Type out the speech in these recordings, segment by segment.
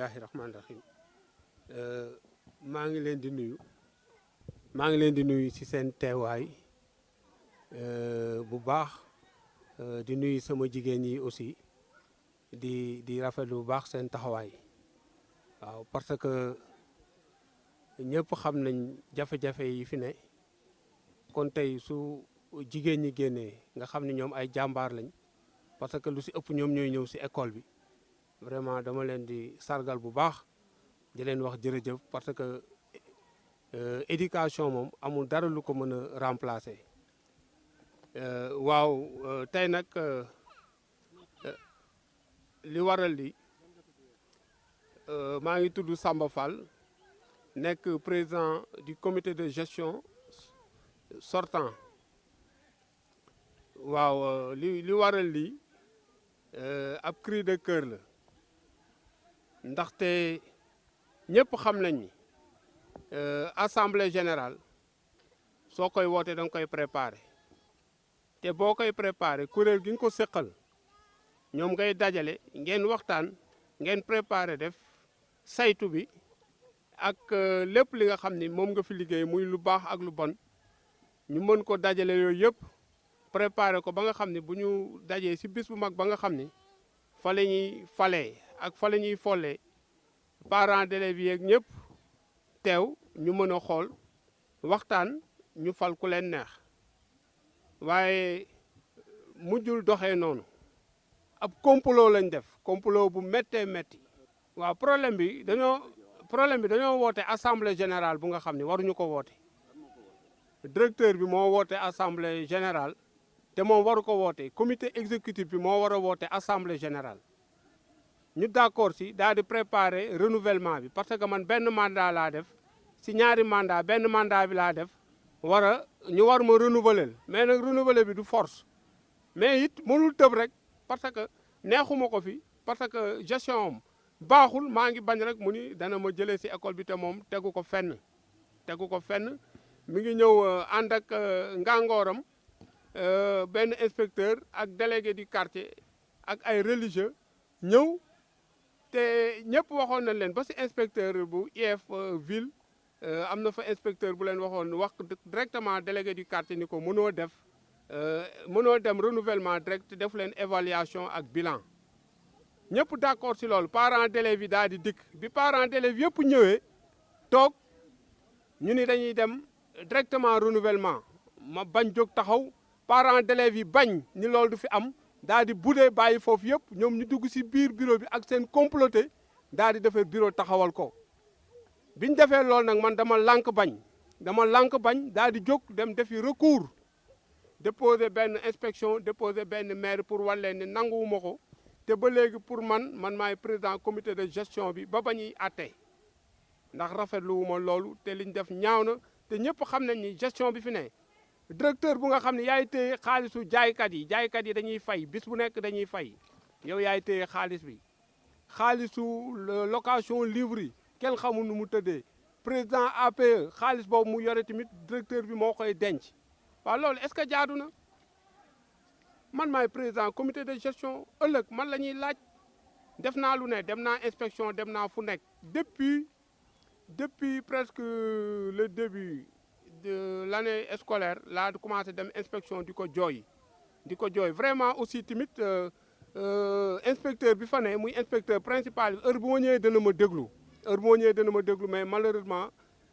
bismillahi rahmaani rahim maa ngi leen di nuyu maa ngi leen di nuyu ci seen teewaay bu baax di nuyu sama jigéen yi aussi di rafetlu bu baax seen taxawaay waaw parce que ñëpp xam nañ jafe-jafe yi fi ne kon tey su jigéen ñi génnee nga xam ne ñoom ay jàmbaar lañ parce que lu ci ëpp ñoom ñooy ñëw ci école bi vraiment dama leen di sargal bu baax di leen wax jërëjëf parce que éducation moom amul dara lu ko mën a remplacer waaw tey nag li waral li maa ngi tudd Samba Fall nekk président du comité de gestion sortant waaw li waral lii ab cri de cœur la ndaxte ñëpp xam nañ ni assemblée générale soo koy wootee da nga koy préparer te boo koy préparer kuréel gi nga ko séqal ñoom ngay dajale ngeen waxtaan ngeen préparer def saytu bi ak lépp li nga xam ni moom nga fi liggéey muy lu baax ak lu bon ñu mën ko dajale yooyu yëpp préparer ko ba nga xam ni bu ñu dajee ci bis bu mag ba nga xam ni fa la ñuy falee ak fa la ñuy follee parents d'élèves yi ak ñëpp teew ñu mën a xool waxtaan ñu fal ku leen neex waaye mujjul doxee noonu ab complot lañ def complot bu méttee métti waaw problème bi dañoo woote assemblée générale bu nga xam ne waruñu ko woote directeur bi moo woote assemblée générale te moom waru ko woote comité exécutif bi moo war a woote assemblée générale ñu d'accord si daal di préparer renouvellement bi parce que man benn mandat laa def si ñaari mandat benn mandat bi laa def ñu war ma renouveler mais nag renouveler bi du force mais it mënul tëb rek parce que neexuma ko fi parce que gestion am baaxul maa ngi bañ rek mu ni dana ma jëlee si école bi te moom tegu ko fenn mi ngi ñëw ànd ak ngàngooram benn inspecteur ak délégué du quartier ak ay religieux ñëw te ñëpp waxoon nañ leen ba si inspecteur bu IEF ville am na fa inspecteur bu leen waxoon wax directement délégué du quartier ni ko mënoo dem renouvellement direct def leen évaluation ak bilan ñëpp d'accord si loolu parents d'élèves yi daal di dikk bi parents d'élèves yëpp ñëwee toog ñu ni dañuy dem directement renouvellement ma bañ jóg taxaw parents d'élèves yi bañ ni loolu du fi am daal di budee bàyyi foofu yëpp ñoom ñu dugg si biir bureau bi ak seen comploté daal di defar bureau taxawal ko biñ defee loolu nag man dama lànk bañ daal di jóg dem defi recours déposer benn inspection déposer benn maire pour wan leen ne nanguwuma ko te ba léegi pour man maay président comité de gestion bi ba ñuy àtte ndax rafetluwuma loolu te liñ def ñaaw na te ñëpp xam nañ ni gestion bi fi ne directeur bu nga xam ne yaay téye xaalisu jaaykat yi dañuy fay bis bu nekk dañuy fay yow yaay téye xaalis bi xaalisu location livre yi kenn xamul nu mu tëddee président APE xaalis boobu mu yore tamit directeur bi moo koy denc waaw loolu est-ce que jaadu na man maay président comité de gestion ëllëg man la ñuy laaj def naa lu ne dem naa inspection dem naa fu nekk depuis presque le début de l'année scolaire laa commencé dem inspection di ko jooy vraiment aussi tamit inspecteur bi fa ne muy inspecteur principal heure bu ma ñëwee dana ma déglu mais malheureusement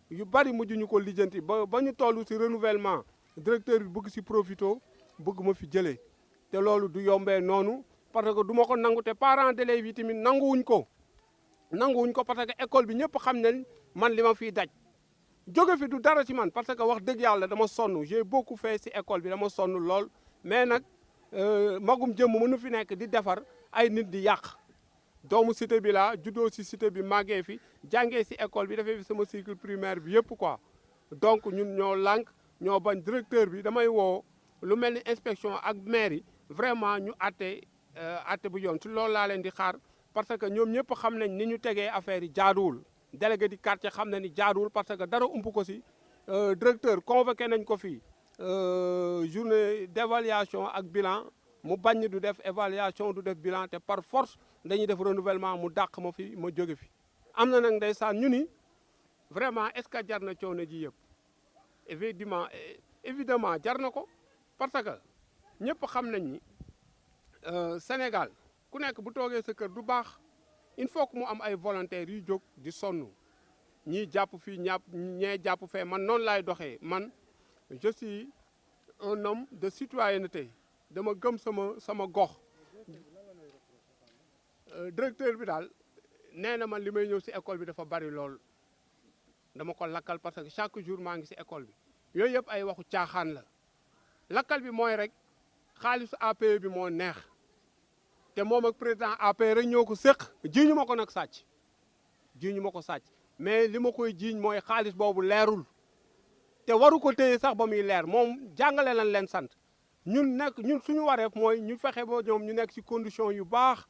yu bari mujj ñu ko lijjanti ba ñu toll ci renouvellement directeur bi bëgg ci profito bëgg ma fi jëlee te loolu du yombee noonu parce que du ma ko nangu te parents d'élèves yi tamit nanguwuñ ko parce que école bi ñëpp xam nañ man li ma fiy daj jóge fi du dara ci man parce que wax dëgg yàlla dama sonn j'ai beaucoup fait ci école bi dama sonn lool mais nag magum jëmm mënu fi nekk di defar ay nit di yàq doomu cité bi laa juddoo ci cité bi màggee fi jàngee ci école bi defee fi sama cycle primaire bi yëpp quoi donc ñun ñoo lànk ñoo bañ directeur bi damay woo lu mel ni inspection ak maire yi vraiment ñu atte bu yoon ci loolu laa leen di xaar parce que ñoom ñëpp xam nañ ni ñu tegee affaire yi jaaduwul délégué du quartier xam na ni jaaduwul parce que dara ump ko ci directeur convoqué nañ ko fii journée d'évaluation ak bilan mu bañ du def évaluation du def bilan te par force dañuy def renouvellement mu dàq ma fi ma jóge fi am na nag ndeysaan ñu ni vraiment est-ce que jar na coono ji yëpp évidemment jar na ko parce que ñëpp xam nañ ni Sénégal ku nekk bu toogee sa kër du baax il faut que mu am ay volontaires yu jóg di sonn ñii jàpp fii ñee jàpp fee man noonu laay doxee man je suis un homme de citoyenneté dama gëm sama gox directeur bi daal nee na man li may ñëw si école bi dafa bari lool dama ko lakkal parce que chaque jour maa ngi si école bi yooyu yëpp ay waxu caaxaan la lakkal bi mooy rek xaalisu APE bi moo neex te moom ak président APE rek ñoo ko séq jiiñu ma ko nag sàcc jiiñu ma ko sàcc mais li ma koy jiiñ mooy xaalis boobu leerul te waru ko téye sax ba muy leer moom jàngale lañ leen sant ñun suñu wareef mooy ñu fexe ba ñoom ñu nekk ci condition yu baax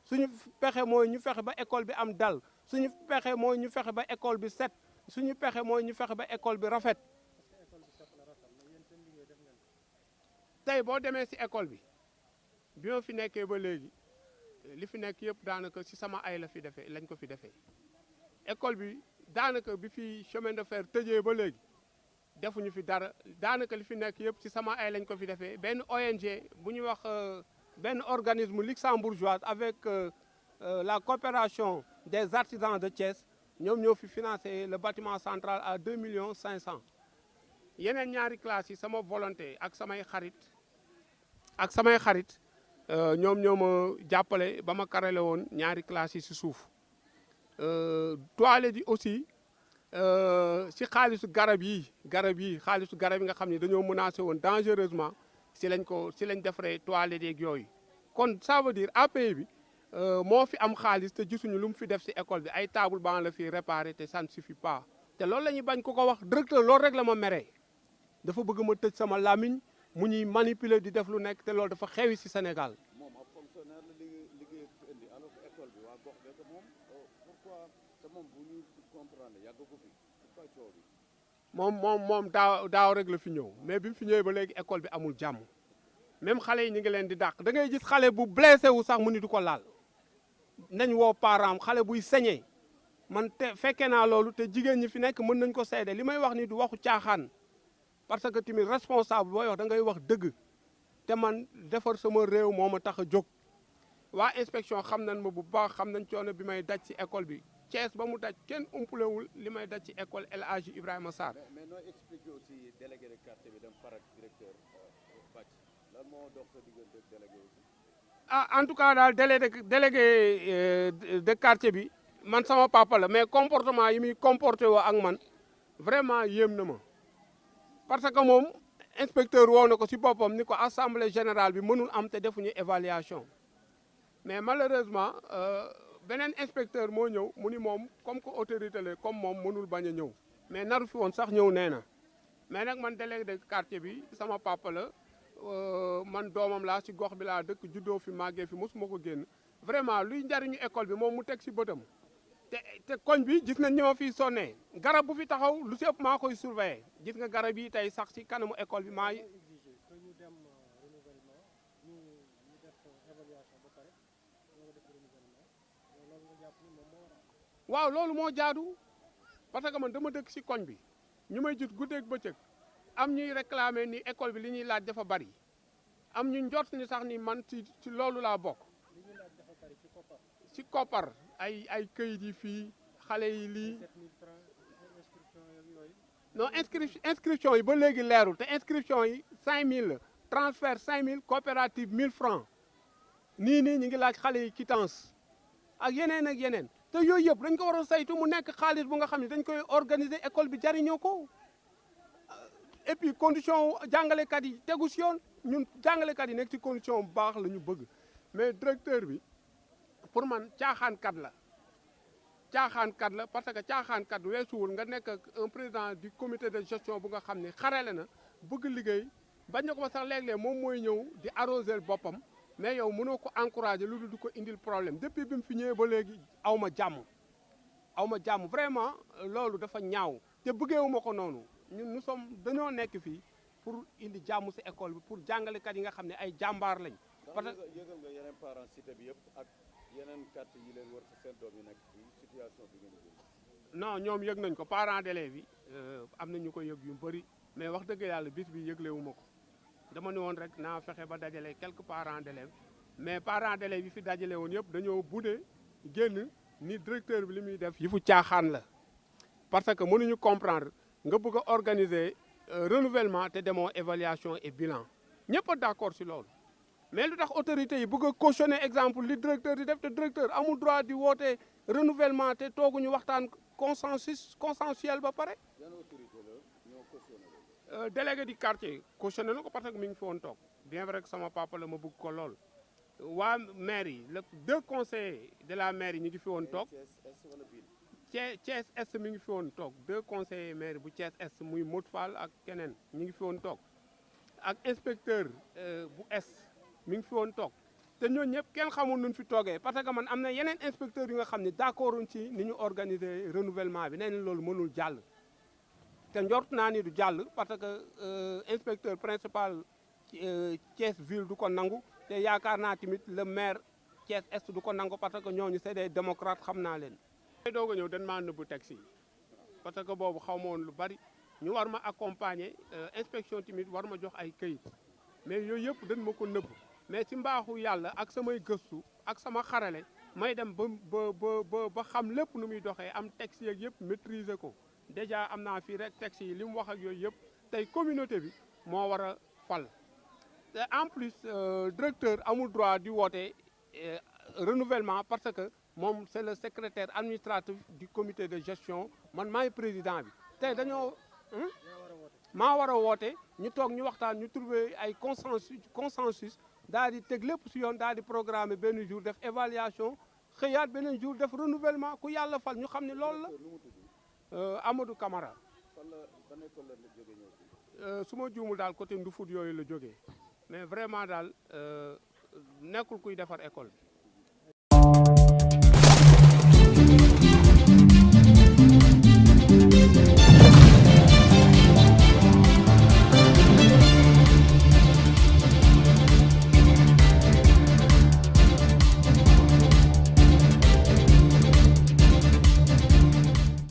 suñu pexe mooy ñu fexe ba école bi am dal suñu pexe mooy ñu fexe ba école bi set suñu pexe mooy ñu fexe ba école bi rafet tey boo demee ci école bi ma fi nekkee ba léegi li fi nekk yëpp daanaka ci sama ay lañ ko fi defee école bi daanaka bi fi chemin de fer tëjee ba léegi defuñu fi dara daanaka li fi nekk yëpp ci sama ay lañ ko fi defee benn ONG bu ñuy wax benn organisme luxembourgeois avec la coopération des artisans de Thiès ñoom ñoo fi financé le bâtiment central à 2,5 millions yeneen ñaari classes yi sama volonté ak samay xarit ñoom ñoo ma jàppale ba ma karale woon ñaari classes yi ci suuf toilette yi aussi ci xaalisu garab yi xaalisu garab yi nga xam ne dañoo menacé woon dangereusement ci lañ defaree toilette yeeg yooyu kon ça veut dire APE bi moo fi am xaalis te gisuñu lu mu fi def ci école bi ay table banc la fi réparé te ça ne suffit pas te loolu la ñuy bañ ko wax directeur loolu rek la ma meree dafa bëgg ma tëj sama làmmiñ mu ñuy manipuler di def lu nekk te loolu dafa xewi ci Sénégal. moom ab fonctionnaire la liggéey fi indi alors que école bi waa gox beeg moom pourquoi te moom bu ñu comprendre yàgg ko fi pourquoi coow bi. moom daaw rek la fi ñëw mais bi mu fi ñëwee ba léegi école bi amul jàmm même xale yi ñu ngi leen di dàq da ngay gis xale bu blessé wu sax mu ni du ko laal nañ woo parent xale buy sañee man te fekkee naa loolu te jigéen ñi fi nekk mën nañ ko seede li may wax ni du waxu caaxaan. parce que tamit responsable booy wax da ngay wax dëgg te man defar sama réew moo ma tax a jóg waa inspection xam nañ ma bu baax xam nañ coono bi may daj ci école bi Thiès ba mu daj kenn umpulewul li may daj ci école El Hadji Ibrahima Sarr. mais nooy expliquer aussi délégué de quartier bi dem farak directeur Bac lan moo dox sa diggante délégué aussi. En tout cas daal délégué de quartier bi man sama papa la mais comportement yi muy comporté woo ak man vraiment yéem na ma. parce que moom inspecteur woo na ko ci boppam ni ko assemblée générale bi mënul am te defuñu évaluation mais malheureusement beneen inspecteur moo ñëw mu ni moom comme que autorité la comme moom mënul bañ a ñëw mais naru fi woon sax ñëw nee na mais nag man délégué de quartier bi sama papa la man doomam laa ci gox bi laa dëkk juddoo fi màggee fi mosuma ko génn vraiment luy njariñu école bi moom mu teg ci bëtam te koñ bi gis nañ ñoo fiy sonnee garab bu fi taxaw lu ci ëpp maa koy surveiller gis nga garab yi tey sax ci kanamu école bi maa waaw loolu moo jaadu parce que man dama dëkk ci koñ bi ñu may jut guddeeg bëccëg am ñuy réclamer ni école bi li ñuy laaj dafa bari am ñu njort ni sax ni man ci loolu laa bokk ci koppar ay këyit yi fii xale yi lii non inscription yi ba léegi leerul te inscription yi 5000 la transfert 5000 coopérative 1000 francs nii ñu ngi laaj xale yi quittance ak yeneen te yooyu yëpp dañ ko war a saytu mu nekk xaalis bu nga xam ne dañ koy organiser école bi jariñoo ko et puis condition jàngalekat yi tegu si yoon ñun jàngalekat yi nekk ci condition bu baax la ñu bëgg mais directeur bi pour man caaxaankat la parce que caaxaankat weesuwul nga nekk un président du comité de gestion bu nga xam ne xarale na bëgg liggéey bañ na ko ba sax léeg-léeg moom mooy ñëw di arroser boppam mais yow mënoo ko encourager lu dul di ko indil problème depuis bi mu fi ñëwee ba léegi aw ma jàmm vraiment loolu dafa ñaaw te bëggeewuma ko noonu ñun dañoo nekk fii pour indi jàmm ci école bi pour jàngalekat yi nga xam ne ay jàmbaar lañ. parce que yëgal nga yeneen parents cité bi yëpp ak yeneen quartier yi leen war sa seen doom yi nekk fii situation bi ngeen jël. non ñoom yëg nañ ko parents d'élèves yi am na ñu ko yëg yu bëri mais wax dëgg yàlla bis bi yëglewu ma ko dama ne woon rek naa fexe ba dajale quelques parents d'élèves mais parents d'élèves yi fi dajale woon yëpp dañoo budde génn ni directeur bi li muy def yi fu caaxaan la parce que mënuñu comprendre nga bëgg a organiser renouvellement te demoo évaluation et bilan ñëpp a d'accord si loolu mais lu tax autorités yi bëgg a cautionner exemple li directeur di def te directeur amul droit di woote renouvellement te tooguñu waxtaan consensuel ba pare. yan autorité la ñoo cautionné délégué du quartier cautionné na ko parce que mi ngi fi woon toog bien vrai que sama papa la ma bëgg ko lool waa maire yi le 2 conseillers de la maire yi ñu ngi fi woon toog Thiès Est mi ngi fi woon toog 2 conseillers maire bu Thiès Est muy Modou Fall ak keneen ñu ngi fi woon toog ak inspecteur bu Est mi ngi fi woon toog te ñooñu ñëpp kenn xamul nuñ fi toogee parce que man am na yeneen inspecteurs yu nga xam ne d'accorduñ ci ni ñu organiser renouvellement bi nee na loolu mënul jàll te njort naa ni du jàll parce que inspecteur principal Thiès ville du ko nangu te yaakaar naa tamit le maire Thiès Est du ko nangu parce que ñooñu c'est des démocrates xam naa leen. may doog a ñëw dañ maa nëbbu taxi yi parce que boobu xaw ma woon lu bari ñu war ma accompagner inspection tamit war ma jox ay këyit mais yooyu yëpp dañ ma ko nëbb mais ci mbaaxu yàlla ak samay gëstu ak sama xarale may dem ba xam lépp nu muy doxee am texte yeeg yëpp maîtriser ko déjà am naa fii rek texte yi li mu wax ak yooyu yëpp tey communauté bi moo war a fal te en plus directeur amul droit di woote renouvellement parce que moom c'est le secrétaire administratif du comité de gestion man maay président bi tey dañoo maa war a woote ñu toog ñu waxtaan ñu trouver ay consensus daal di teg lépp si yoon daal di programmer benn jour def évaluation xëyaat beneen jour def renouvellement ku yàlla fal ñu xam ne loolu la Amadou Camara su ma juumul daal côté Ndufut yooyu la jógee mais vraiment daal nekkul kuy defar école bi